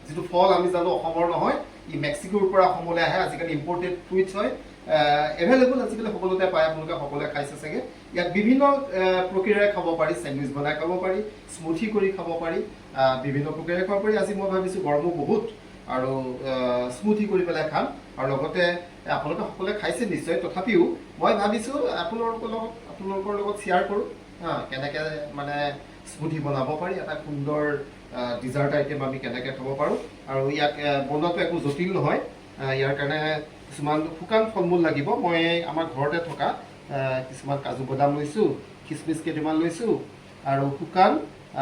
যিটো ফল আমি জানো অসমৰ নহয়, ই মেক্সিকোৰ পৰা অসমলৈ আহে। আজিকালি ইম্পৰ্টেড ফ্ৰুইটছ হয়, এভেইলেবল আজিকালি সকলোতে পায়, আপোনালোকে সকলোৱে খাইছে চাগে। ইয়াক বিভিন্ন প্ৰক্ৰিয়াৰে খাব পাৰি, চেণ্ডউইচ বনাই খাব পাৰি, স্মুথি কৰি খাব পাৰি, বিভিন্ন প্ৰক্ৰিয়াৰে খাব পাৰি। আজি মই ভাবিছোঁ গৰমো বহুত আৰু স্মুথি কৰি পেলাই খাম। আৰু লগতে আপোনালোকে সকলোৱে খাইছে নিশ্চয়, তথাপিও মই ভাবিছোঁ আপোনালোকৰ লগত শ্বেয়াৰ কৰোঁ কেনেকৈ মানে স্মুথি বনাব পাৰি, এটা সুন্দৰ ডিজাৰ্ট আইটেম আমি কেনেকৈ খাব পাৰোঁ। আৰু ইয়াক বনোৱাটো একো জটিল নহয়। ইয়াৰ কাৰণে কিছুমান শুকান ফল মূল লাগিব। মই আমাৰ ঘৰতে থকা কিছুমান কাজু বাদাম লৈছোঁ, খিচমিচ কেইটামান লৈছোঁ, আৰু শুকান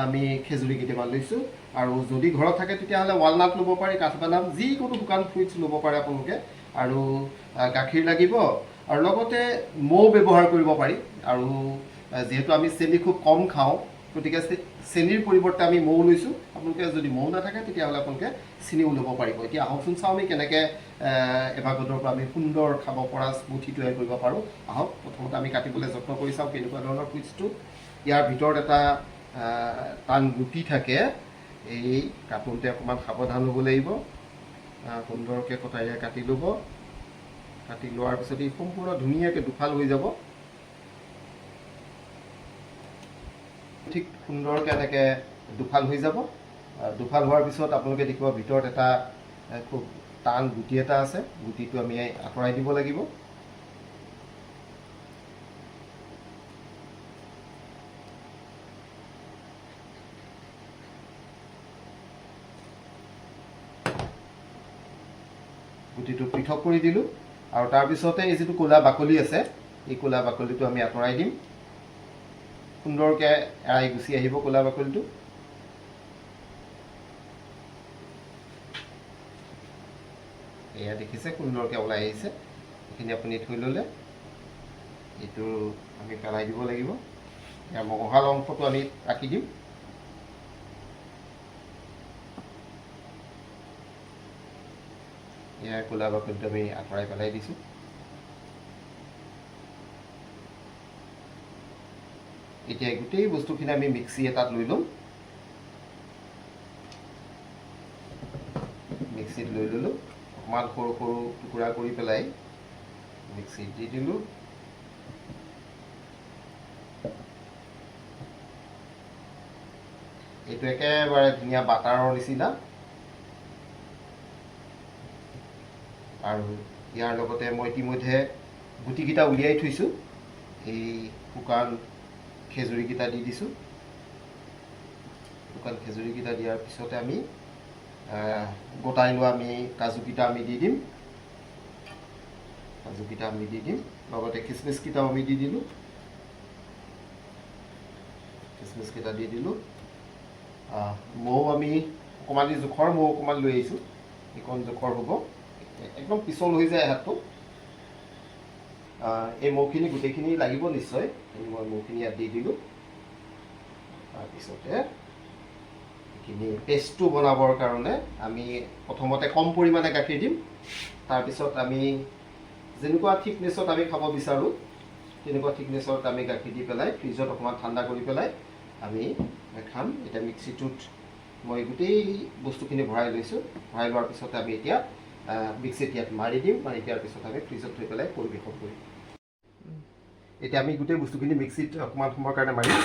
আমি খেজুৰি কেইটামান লৈছোঁ। আৰু যদি ঘৰত থাকে তেতিয়াহ'লে ৱালনাট ল'ব পাৰি, কাঠবাদাম, যিকোনো শুকান ফ্ৰুইটছ ল'ব পাৰে আপোনালোকে। আৰু গাখীৰ লাগিব, আৰু লগতে মৌ ব্যৱহাৰ কৰিব পাৰি। আৰু যিহেতু আমি চেনি খুব কম খাওঁ, গতিকে চেনিৰ পৰিৱৰ্তে আমি মৌ লৈছোঁ। আপোনালোকে যদি মৌ নাথাকে তেতিয়াহ'লে আপোনালোকে চেনিও ল'ব পাৰিব। এতিয়া আহকচোন চাওঁ আমি কেনেকৈ এভাকাডোৰ পৰা আমি সুন্দৰ খাব পৰা স্মুথি তৈয়াৰ কৰিব পাৰোঁ। আহক, প্ৰথমতে আমি কাটিবলৈ যত্ন কৰি চাওঁ কেনেকুৱা ধৰণৰ ফ্ৰুইটছটো। ইয়াৰ ভিতৰত এটা টান গুটি থাকে, এই কাটোতে অকণমান সাৱধান হ'ব লাগিব। সুন্দৰকৈ কটাৰীৰে কাটি ল'ব। কাটি লোৱাৰ পিছত ই সম্পূৰ্ণ ধুনীয়াকৈ দুফাল হৈ যাব। ঠিক সুন্দৰকৈ এনেকৈ দুফাল হৈ যাব। দুফাল হোৱাৰ পিছত আপোনালোকে দেখিব ভিতৰত এটা খুব টান গুটি এটা আছে। গুটিটো আমি আঁতৰাই দিব লাগিব। গুটিটো পৃথক কৰি দিলোঁ। আৰু তাৰপিছতে এই যিটো ক'লা বাকলি আছে, এই ক'লা বাকলিটো আমি আঁতৰাই দিম। সুন্দৰকৈ এৰাই গুচি আহিব ক'লা বাকলিটো। এয়া দেখিছে সুন্দৰকৈ ওলাই আহিছে। এইখিনি আপুনি থৈ ল'লে এইটো আমি পেলাই দিব লাগিব। ইয়াৰ মঙহাল অংশটো আমি ৰাখি দিম। ইয়াৰ ক'লা বাকলিটো আমি আঁতৰাই পেলাই দিছোঁ। এতিয়া গোটেই বস্তুখিনি আমি মিক্সি এটাত লৈ ল'ম। মিক্সিত লৈ ল'লোঁ। অকণমান সৰু সৰু টুকুৰা কৰি পেলাই মিক্সিত দি দিলোঁ। এইটো একেবাৰে ধুনীয়া বাটাৰৰ নিচিনা। আৰু ইয়াৰ লগতে মই ইতিমধ্যে গুটিকেইটা উলিয়াই থৈছোঁ। এই শুকান খেজুৰিকেইটা দি দিছোঁ। শুকান খেজুৰিকেইটা দিয়াৰ পিছতে আমি গোটাই লোৱা আমি কাজুকেইটা আমি দি দিম। কাজুকেইটা আমি দি দিম। লগতে খিচমিচকেইটাও আমি দি দিলোঁ। খিচমিচকেইটা দি দিলোঁ। মৌ আমি অকণমান জোখৰ মৌ অকণমান লৈ আহিছোঁ। এইকণ জোখৰ হ'ব, একদম পিছল হৈ যায় হাতটো। এই মৌখিনি গোটেইখিনি লাগিব নিশ্চয়। মই মৌখিনি ইয়াত দি দিলোঁ। তাৰপিছতে এইখিনি পেষ্টটো বনাবৰ কাৰণে আমি প্ৰথমতে কম পৰিমাণে গাখীৰ দিম। তাৰপিছত আমি যেনেকুৱা থিকনেছত আমি খাব বিচাৰোঁ তেনেকুৱা থিকনেছত আমি গাখীৰ দি পেলাই ফ্ৰিজত অকণমান ঠাণ্ডা কৰি পেলাই আমি খাম। এতিয়া মিক্সিটোত মই গোটেই বস্তুখিনি ভৰাই লৈছোঁ। ভৰাই লোৱাৰ পিছতে আমি এতিয়া মিক্সিত ইয়াত মাৰি দিম। মাৰি দিয়াৰ পিছত আমি ফ্ৰিজত থৈ পেলাই পৰিৱেশন কৰিম। এতিয়া আমি গোটেই বস্তুখিনি মিক্সিত অকণমান সময়ৰ কাৰণে মাৰিম।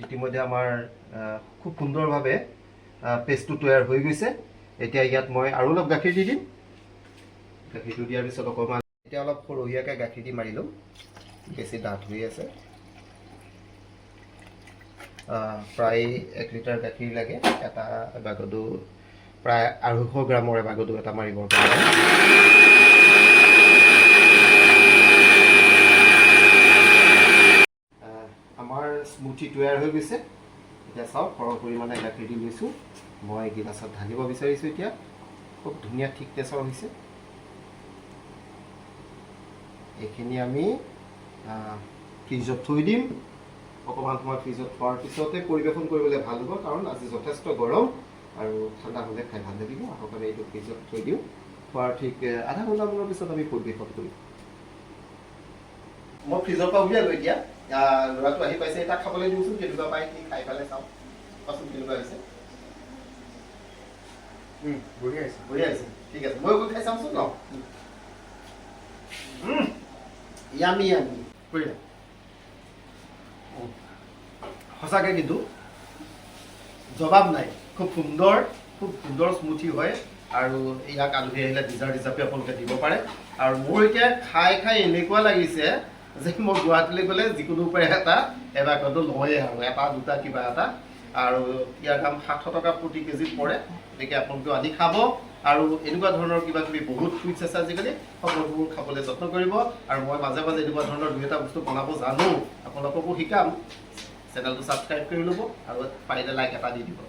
ইতিমধ্যে আমাৰ খুব সুন্দৰভাৱে পেষ্টটো তৈয়াৰ হৈ গৈছে। এতিয়া ইয়াত মই আৰু অলপ গাখীৰ দি দিম। গাখীৰটো দিয়াৰ পিছত অকণমান এতিয়া অলপ সৰহীয়াকৈ গাখীৰ দি মাৰি ল'ম। বেছি ডাঠ হৈ আছে। প্ৰায় 1 লিটাৰ গাখীৰ লাগে এটা এভাকাডো, প্ৰায় 250 গ্ৰামৰ এভাকাডো এটা মাৰিবৰ কাৰণে। আমাৰ স্মুথি তৈয়াৰ হৈ গৈছে। এতিয়া চাওক, সৰহ পৰিমাণে গাখীৰ দি লৈছোঁ। মই গিলাচত ঢালিব বিচাৰিছোঁ। এতিয়া খুব ধুনীয়া থিকনেছৰ হৈছে। এইখিনি আমি ফ্ৰিজত থৈ দিম। অকণমান সময় ফ্ৰিজত থোৱাৰ পিছতে পৰিৱেশন কৰিবলৈ ভাল হ'ব, কাৰণ আজি যথেষ্ট গৰম আৰু ঠাণ্ডা হ'লে খাই ভাল লাগিব। আহক আমি এইটো ফ্ৰিজত থৈ দিওঁ। খোৱাৰ ঠিক আধা ঘণ্টামানৰ পিছত আমি পৰিৱেশন কৰিম মই ফ্ৰিজৰ পৰা উলিয়ালো এতিয়া ল'ৰাটো আহি পাইছে তাক খাবলৈ দিওঁচোন কেনেকুৱা পাই সি খাই পেলাই চাওঁ কোৱাচোন কেনেকুৱা হৈছে বঢ়িয়া হৈছে ঠিক আছে মই গৈ খাই চাওঁচোন ন ইয়ামি ইয়ামি বঢ়িয়া সঁচাকৈ কিন্তু জবাব নাই খুব সুন্দৰ স্মুথি হয় আৰু ইয়াক আলহী আহিলে ডিজাৰ্ট হিচাপে আপোনালোকে দিব পাৰে আৰু মোৰ এতিয়া খাই এনেকুৱা লাগিছে যে মই গুৱাহাটীলৈ গ'লে যিকোনো উপায় এটা এবাকতো লয়ে আৰু এটা দুটা কিবা এটা আৰু ইয়াৰ দাম 700 টকা প্ৰতি কেজিত পৰে গতিকে আপোনালোকে আনি খাব আৰু এনেকুৱা ধৰণৰ কিবা কিবি বহুত ফুডছ আছে আজিকালি সকলোবোৰ খাবলৈ যত্ন কৰিব আৰু মই মাজে মাজে এনেকুৱা ধৰণৰ দুই এটা বস্তু বনাব জানো আপোনালোককো শিকাম চেনেলটো ছাবস্ক্ৰাইব কৰি ল'ব আৰু পাৰিলে লাইক এটা দি দিব